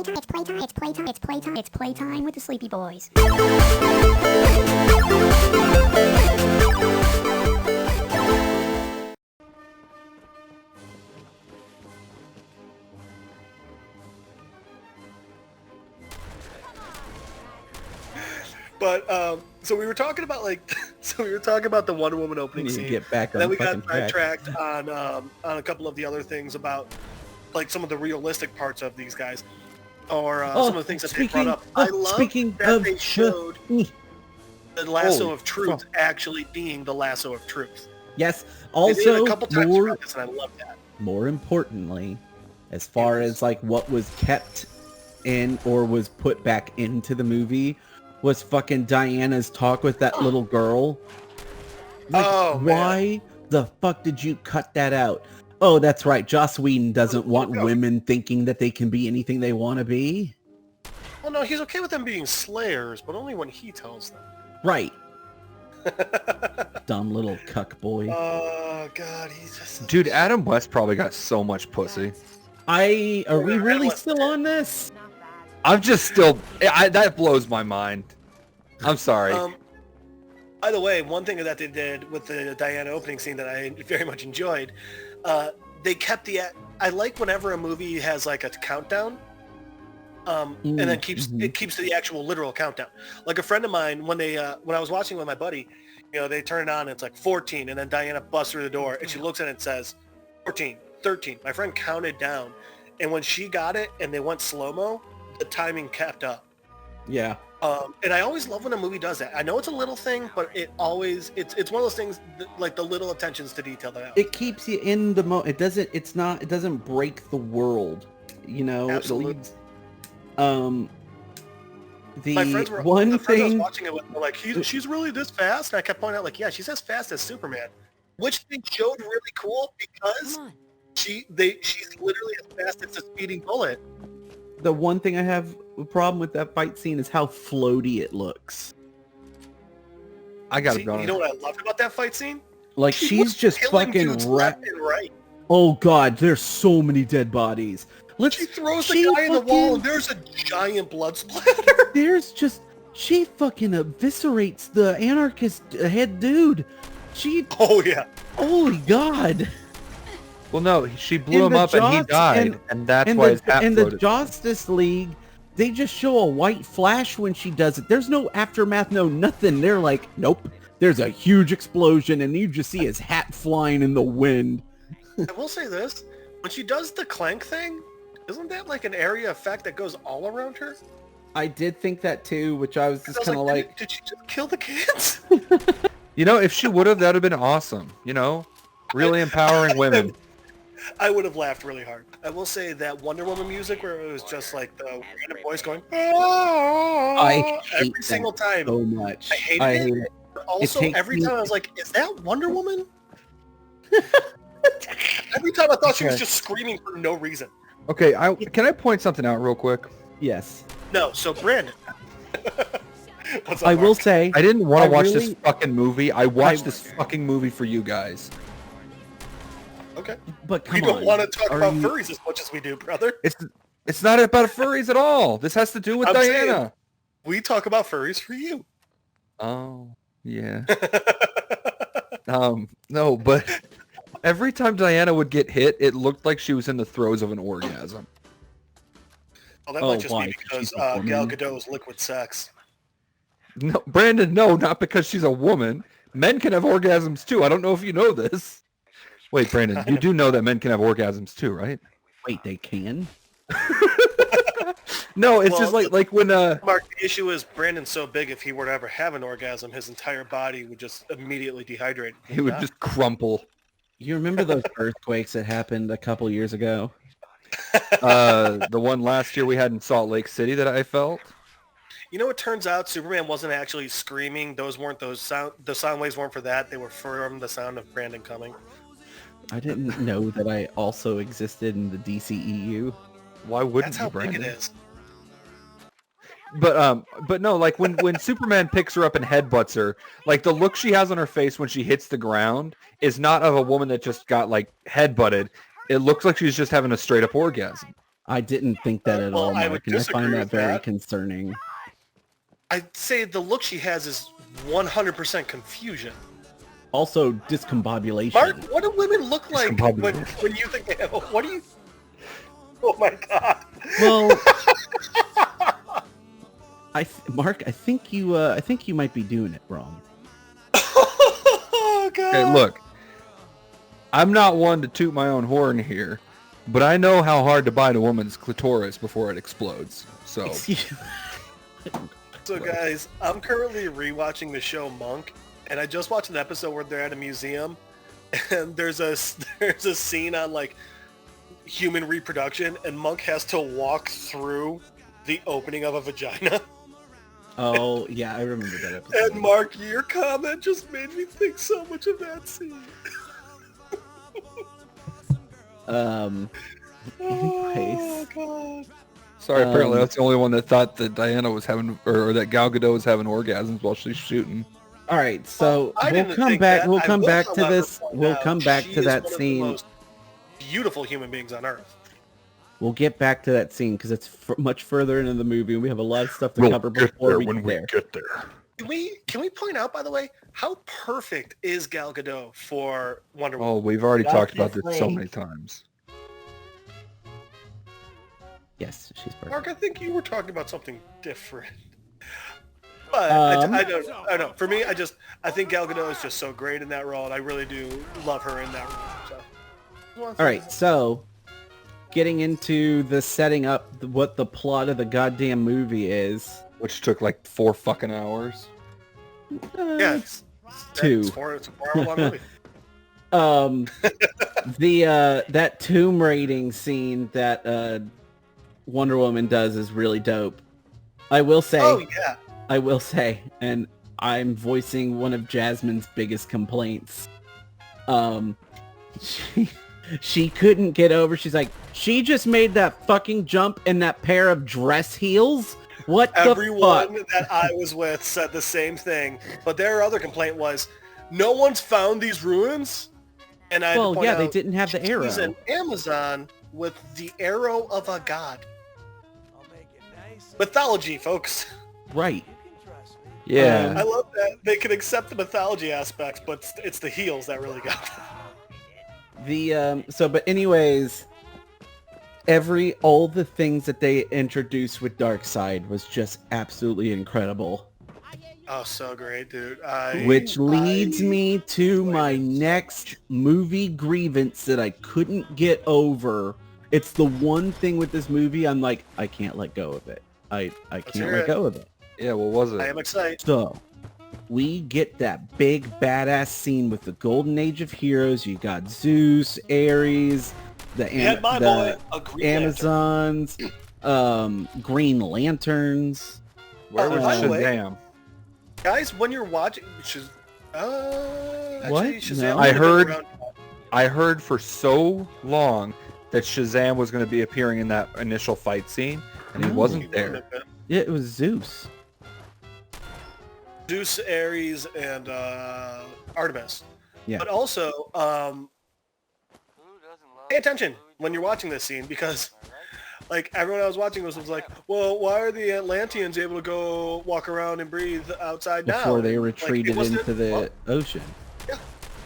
It's playtime with the Sleepy Boys. But so we were talking about the Wonder Woman opening scene. Get back on and then we got track. sidetracked on a couple of the other things about like some of the realistic parts of these guys, or some of the things that they brought up. I love that they showed the lasso of truth actually being the lasso of truth. Yes. They did it Also, a couple times throughout this, and I love that. more importantly, as far as like what was kept in or was put back into the movie, was fucking Diana's talk with that little girl. Like, why the fuck did you cut that out? Oh, that's right. Joss Whedon doesn't want women thinking that they can be anything they want to be. Well, no, he's okay with them being slayers, but only when he tells them. Right. Dumb little cuck boy. Oh, God, he's just... Dude, Adam West probably got so much pussy. Are we really still on this? I'm just still... that blows my mind. I'm sorry. By the way, one thing that they did with the Diana opening scene that I very much enjoyed, they kept the... I like whenever a movie has like a countdown, and then it keeps to the actual literal countdown. Like a friend of mine, when I was watching with my buddy, they turn it on and it's like 14, and then Diana busts through the door and she looks at it and says 14, 13. My friend counted down, and when she got it and they went slow-mo, the timing kept up. Yeah. And I always love when a movie does that. I know it's a little thing, but it's one of those things that, like the little attentions to detail that it keeps you in the it doesn't break the world, Absolutely. My friends were I was watching it with, were like, she's really this fast, and I kept pointing out like, yeah, she's as fast as Superman, which they showed really cool because she's literally as fast as a speeding bullet. The one thing I have a problem with that fight scene is how floaty it looks. I gotta be honest. You know what I loved about that fight scene? Like, she's just fucking left and right. Oh God, there's so many dead bodies. She throws the guy in the wall, and there's a giant blood splatter. She fucking eviscerates the anarchist head dude. Oh yeah. Holy God. Well, no, she blew him up and he died, and that's why his hat And floated. the Justice League, they just show a white flash when she does it. There's no aftermath, no nothing. They're like, nope. There's a huge explosion, and you just see his hat flying in the wind. I will say this. When she does the clank thing, isn't that like an area effect that goes all around her? I did think that too, which I was just kind of like... Did she just kill the kids? If she would have, that would have been awesome. Really empowering women. I would have laughed really hard. I will say that Wonder Woman music where it was just like the random voice going, I hate every single time so much. I hated it. Also, every time I was like, is that Wonder Woman? Every time I thought she was just screaming for no reason. Okay, can I point something out real quick? Yes. No, so Brandon. What's up, I will say, I didn't want to watch this fucking movie. I watched this fucking movie for you guys. Okay. But we don't want to talk about furries as much as we do, brother. It's not about furries at all. This has to do with Diana. We talk about furries for you. Oh, yeah. No, but every time Diana would get hit, it looked like she was in the throes of an orgasm. Well, that might just be because Gal Gadot's liquid sex. No, Brandon, no, not because she's a woman. Men can have orgasms too. I don't know if you know this. Wait, Brandon, you do know that men can have orgasms too, right? Wait, they can? No, it's just like when... Mark, the issue is Brandon's so big, if he were to ever have an orgasm, his entire body would just immediately dehydrate. He would just crumple. You remember those earthquakes that happened a couple years ago? The one last year we had in Salt Lake City that I felt? It turns out Superman wasn't actually screaming. The sound waves weren't for that. They were from the sound of Brandon coming. I didn't know that I also existed in the DCEU. Why wouldn't That's how Brandon? big it is. But no, like when Superman picks her up and headbutts her, like the look she has on her face when she hits the ground is not of a woman that just got like headbutted. It looks like she's just having a straight up orgasm. I didn't think that at well, all, I would Mark, and I disagree find that with very that. concerning. I'd say the look she has is 100% confusion. Also, discombobulation. Mark, what do women look like when you think they have? What do you? Oh my god. Well, Mark, I think you might be doing it wrong. Oh god. Okay, look. I'm not one to toot my own horn here, but I know how hard to bite a woman's clitoris before it explodes. So, So guys, I'm currently rewatching the show Monk, and I just watched an episode where they're at a museum, and there's a scene on like human reproduction, and Monk has to walk through the opening of a vagina. Oh yeah, I remember that episode. And Mark, your comment just made me think so much of that scene. Anyways. Oh god. sorry, apparently that's the only one that thought that Diana was having, or that Gal Gadot was having orgasms while she's shooting. All right, so I we'll didn't come think back. that. We'll I come will, back to however, this. point We'll out come back she to is that one of the scene. most beautiful human beings on earth. We'll get back to that scene because it's much further into the movie, and we have a lot of stuff to cover before we get there. Can we point out, by the way, how perfect is Gal Gadot for Wonder Woman? Oh, we've already That's talked about just this so like- many times. Yes, she's perfect. Mark, I think you were talking about something different. But I don't. For me, I think Gal Gadot is just so great in that role, and I really do love her in that role. So. All right, so getting into the setting up what the plot of the goddamn movie is. Which took like 4 fucking hours. Yeah, it's two. It's a 4-hour long movie. That tomb raiding scene that Wonder Woman does is really dope. I will say. Oh yeah. I will say, and I'm voicing one of Jasmine's biggest complaints. She couldn't get over. She's like, she just made that fucking jump in that pair of dress heels. What Everyone the fuck? that I was with said the same thing, but their other complaint was, no one's found these ruins. And I had to Well, point yeah, out, they didn't have the arrow. she's an Amazon with the arrow of a god. Mythology, folks. Right. Yeah. I love that they can accept the mythology aspects, but it's the heels that really got them. But anyways, all the things that they introduced with Darkseid was just absolutely incredible. Oh, so great, dude. Which leads me to my next movie grievance that I couldn't get over. It's the one thing with this movie I'm like, I can't let go of it. I can't hear let it. go of it. Yeah, what was I it? am excited. So, we get that big badass scene with the Golden Age of Heroes. You got Zeus, Ares, the Amazons, Green Lanterns. Where was by the way, Shazam? Guys, when you're watching... What? Shazam No. might have been around- I heard for so long that Shazam was going to be appearing in that initial fight scene, and he No. wasn't there. Yeah, it was Zeus. Zeus, Ares, and Artemis. Yeah. But also, pay attention when you're watching this scene, because like everyone I was watching was like, well, why are the Atlanteans able to go walk around and breathe outside now? Before they Like, it retreated wasn't- into the ocean. Yeah,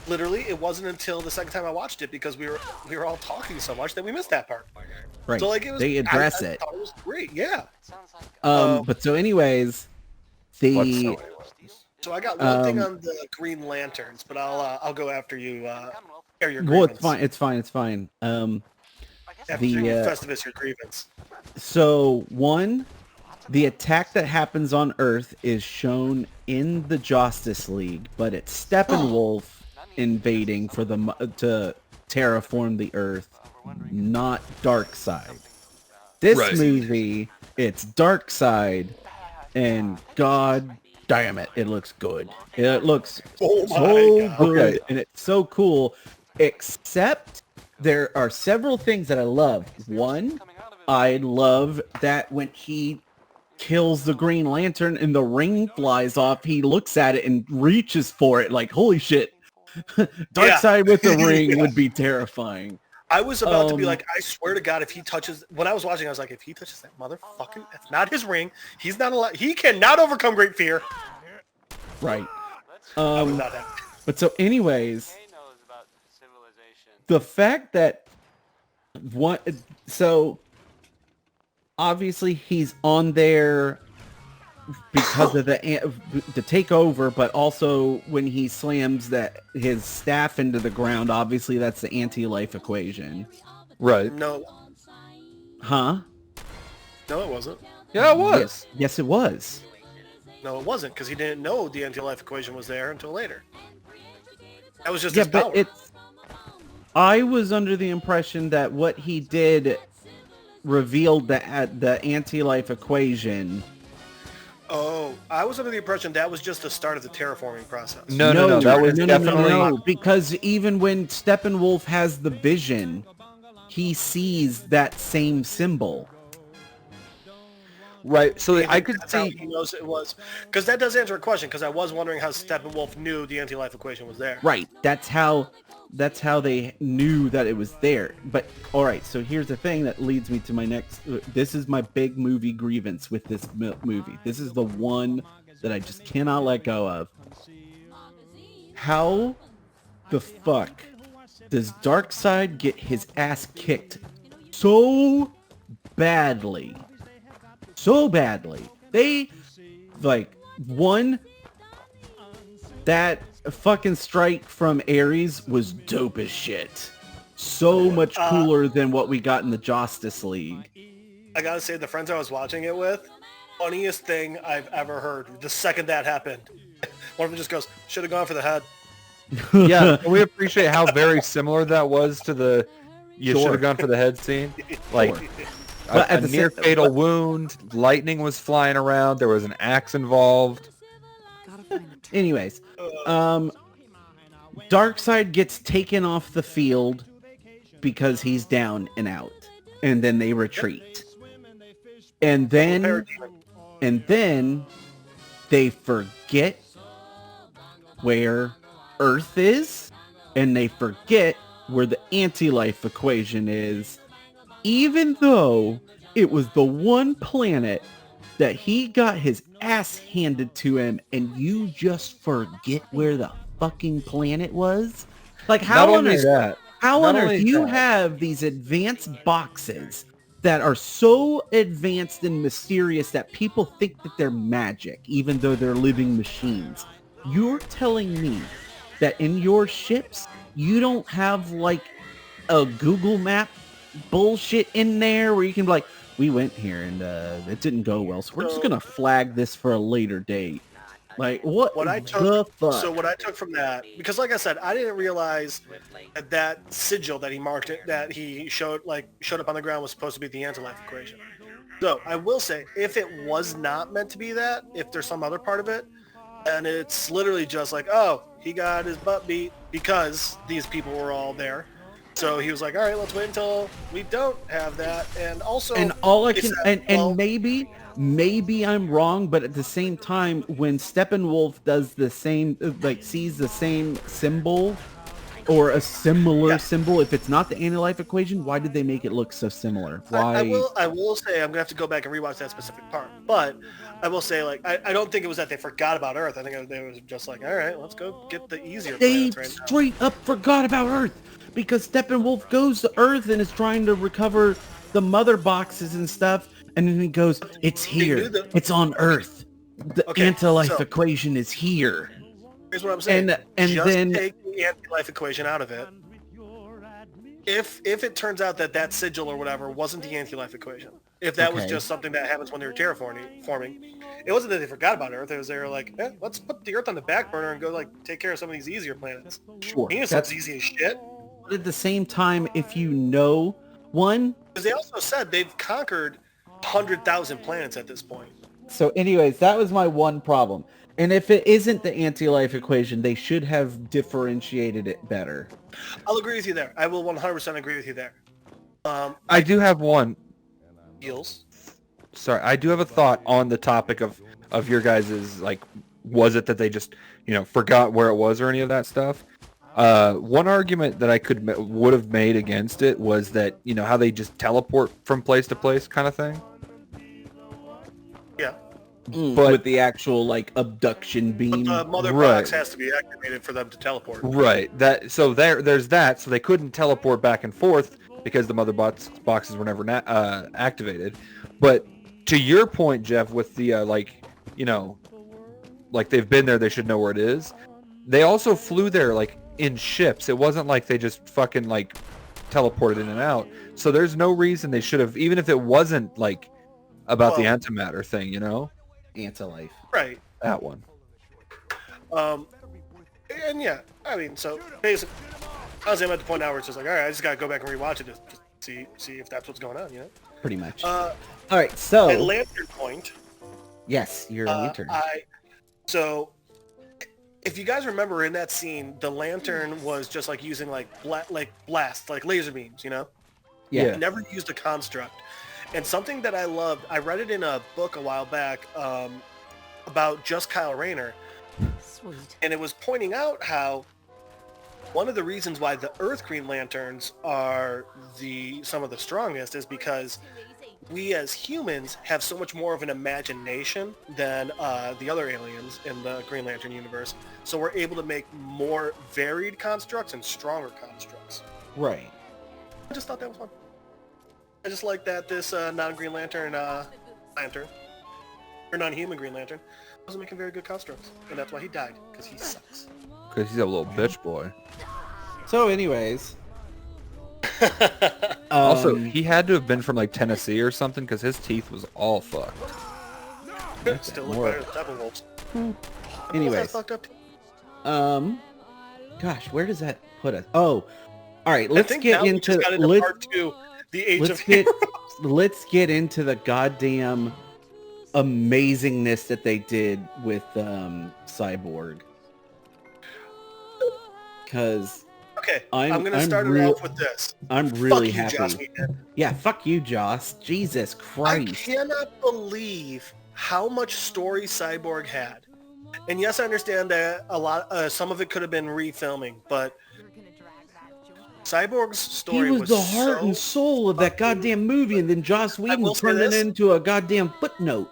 literally, it wasn't until the second time I watched it, because we were all talking so much that we missed that part. Right. So like it was, They address I it. thought it was great. Yeah. But so anyways, the So I got one thing Um, on the Green Lanterns, but I'll go after you. Air your well, grievance. it's fine. After the, your Festivus, your grievance. So one, the attack that happens on Earth is shown in the Justice League, but it's Steppenwolf invading for to terraform the Earth, not Darkseid. This Right. movie, it's Darkseid, and god damn it, it looks good. It looks Oh my so God. good, Okay. and it's so cool, except there are several things that I love. One, I love that when he kills the Green Lantern and the ring flies off, he looks at it and reaches for it like, holy shit. Darkseid with the ring Yeah. would be terrifying. I was about to be like, I swear to God, if he touches, when I was watching, I was like, if he touches that motherfucking, that's not his ring. He's not allowed, he cannot overcome great fear. Right. I was not happy. But so anyways, the fact that so obviously he's on there because of the take over, but also when he slams his staff into the ground, obviously that's the anti-life equation. Right. No. Huh? No, it wasn't. Yeah, it was. Yes, it was. No, it wasn't, because he didn't know the anti-life equation was there until later. That was just his power. But I was under the impression that what he did revealed the anti-life equation. Oh, I was under the impression that was just the start of the terraforming process. No, that was definitely... No, because even when Steppenwolf has the vision, he sees that same symbol. Right, so I could That's see... how he knows it was. Because that does answer a question, because I was wondering how Steppenwolf knew the anti-life equation was there. Right, that's how they knew that it was there. But, alright, so here's the thing that leads me to my next... This is my big movie grievance with this movie. This is the one that I just cannot let go of. How the fuck does Darkseid get his ass kicked so badly? So badly. They, like, one, that fucking strike from Ares was dope as shit. So much cooler than what we got in the Justice League. I gotta say, the friends I was watching it with, funniest thing I've ever heard. The second that happened, one of them just goes, should have gone for the head. Yeah, we appreciate how very similar that was to the you Sure. should have gone for the head scene. Like, But a near fatal wound, lightning was flying around, there was an axe involved. Anyways, Darkseid gets taken off the field because he's down and out. And then they retreat. And then they forget where Earth is, and they forget where the anti-life equation is, even though it was the one planet that he got his ass handed to him, and you just forget where the fucking planet was? Like, how on earth you have these advanced boxes that are so advanced and mysterious that people think that they're magic, even though they're living machines? You're telling me that in your ships, you don't have, like, a Google map bullshit in there where you can be like, we went here and it didn't go well, so we're just gonna flag this for a later date. Like, what the fuck? So what I took from that, because like I said, I didn't realize that sigil that he marked it, that he showed up on the ground was supposed to be the anti-life equation. So I will say, if it was not meant to be that, if there's some other part of it, and it's literally just like, oh, he got his butt beat because these people were all there. So he was like, all right, let's wait until we don't have that. And also, and all I can, and maybe I'm wrong, but at the same time, when Steppenwolf does the same, like, sees the same symbol or a similar symbol, if it's not the anti-life equation, why did they make it look so similar? Why? I will say, I'm gonna have to go back and rewatch that specific part, but I will say, like, I don't think it was that they forgot about Earth. I think they was just like, all right, let's go get the easier planets right now. Straight up forgot about Earth, because Steppenwolf goes to Earth and is trying to recover the mother boxes and stuff, and then he goes, it's here, it's on Earth. The anti-life equation is here. Here's what I'm saying. And just then take the anti-life equation out of it. If it turns out that sigil or whatever wasn't the anti-life equation, if that was just something that happens when they were terraforming, it wasn't that they forgot about Earth. It was they were like, let's put the Earth on the back burner and go, like, take care of some of these easier planets. Sure, Venus looks easy as shit. But at the same time, if you know one, because they also said they've conquered 100,000 planets at this point. So anyways, that was my one problem. And if it isn't the anti-life equation, they should have differentiated it better. I'll agree with you there. I will 100% agree with you there. I do have one. Eels. Sorry, I do have a thought on the topic of your guys', like, was it that they just, forgot where it was or any of that stuff? One argument that I would have made against it was that, you know, how they just teleport from place to place kind of thing. Yeah. But with the actual like abduction beam. But the mother Right. box has to be activated for them to teleport. Right. There's that. So they couldn't teleport back and forth because the mother boxes were never activated. But to your point, Jeff, with the like, you know, like they've been there, they should know where it is. They also flew there like in ships. It wasn't like they just fucking like teleported in and out. So there's no reason they should have, even if it wasn't like about the antimatter thing, you know. Anti-life. Right. That one. And yeah, I mean, so basically, honestly, I'm at the point now where it's just like, all right, I just gotta go back and rewatch it just see if that's what's going on, you know? Pretty much. All right, At so Lantern Point. yes, you're a lantern. So, if you guys remember in that scene, the lantern was just like using like blast, like laser beams, you know? Yeah. It never used a construct. And something that I loved, I read it in a book a while back about just Kyle Rayner. Sweet. And it was pointing out how one of the reasons why the Earth Green Lanterns are some of the strongest is because we as humans have so much more of an imagination than the other aliens in the Green Lantern universe. So we're able to make more varied constructs and stronger constructs. Right. I just thought that was fun. I just like that this non-Green Lantern lantern, or non-human Green Lantern, wasn't making very good constructs. And that's why he died, because he sucks. Because he's a little bitch boy. So anyways. Also, he had to have been from like Tennessee or something because his teeth was all fucked. Still look better than Steppenwolf's. Anyways. Fucked up. Gosh, where does that put us? Oh, all right. Let's I think get now we into just got into part 2, the Age of let's get into the goddamn amazingness that they did with Cyborg. Because okay, I'm gonna start it off with this. I'm really Fuck you, happy. Joss Whedon. Yeah, fuck you, Joss. Jesus Christ. I cannot believe how much story Cyborg had. And yes, I understand that some of it could have been refilming, but Cyborg's story was the heart and soul of that goddamn movie, and then Joss Whedon turned it into a goddamn footnote.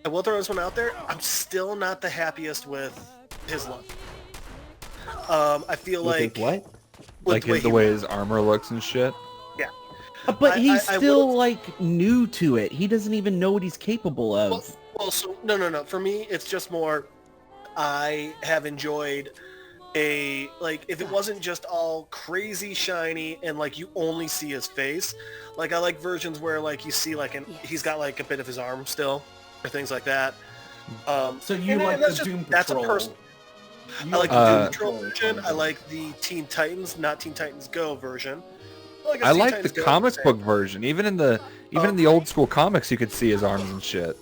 I will throw this one out there. I'm still not the happiest with his look. I feel like what? Like the way his armor looks and shit. Yeah. But he's still like new to it. He doesn't even know what he's capable of. Well, so no. For me, it's just more. I have enjoyed if it wasn't just all crazy shiny and like you only see his face. Like I like versions where like you see like he's got like a bit of his arm still or things like that. So you like the Doom Patrol? That's a person. I like the Doom Patrol version. I like the Teen Titans, not Teen Titans Go version. I like the comic book version. Even in the old school comics, you could see his arms and shit.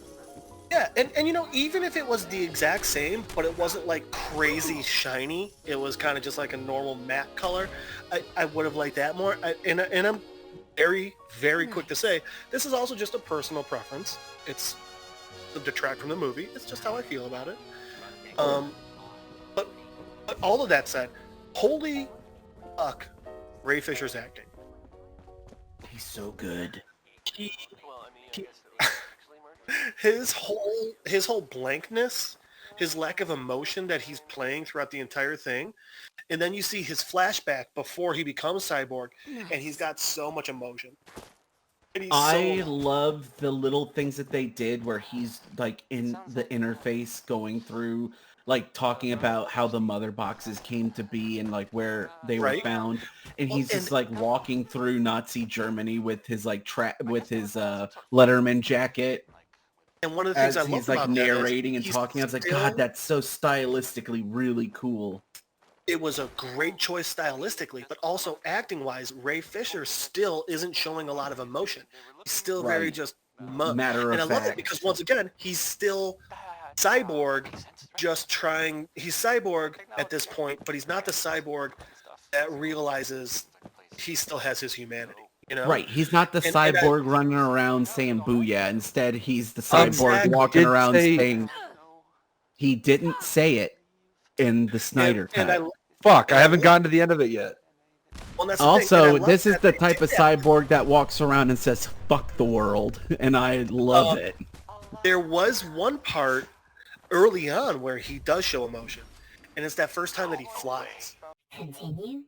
Yeah, and you know, even if it was the exact same, but it wasn't like crazy shiny, it was kind of just like a normal matte color, I would have liked that more. And I'm very, very quick to say, this is also just a personal preference. It's the detract from the movie. It's just how I feel about it. But all of that said, holy fuck, Ray Fisher's acting. He's so good. His whole blankness, his lack of emotion that he's playing throughout the entire thing, and then you see his flashback before he becomes Cyborg, and he's got so much emotion. I love the little things that they did where he's like in the interface going through, like talking about how the mother boxes came to be and like where they were found, and he's just like walking through Nazi Germany with his like with his Letterman jacket. And one of the things he's like narrating and talking, I was like, God, that's so stylistically really cool. It was a great choice stylistically, but also acting-wise, Ray Fisher still isn't showing a lot of emotion. He's still very just matter of fact. And I love it because once again, he's still Cyborg, he's Cyborg at this point, but he's not the Cyborg that realizes he still has his humanity. You know? Right, he's not the cyborg running around saying booyah. Instead, he's the cyborg walking around saying he didn't say it in the Snyder Cut. fuck. I haven't gotten to the end of it yet. Well, that's the thing, and I Also, love this is that the they type did of that. cyborg that walks around and says, fuck the world. And I love it. There was one part early on where he does show emotion, and it's that first time that he flies. Continue.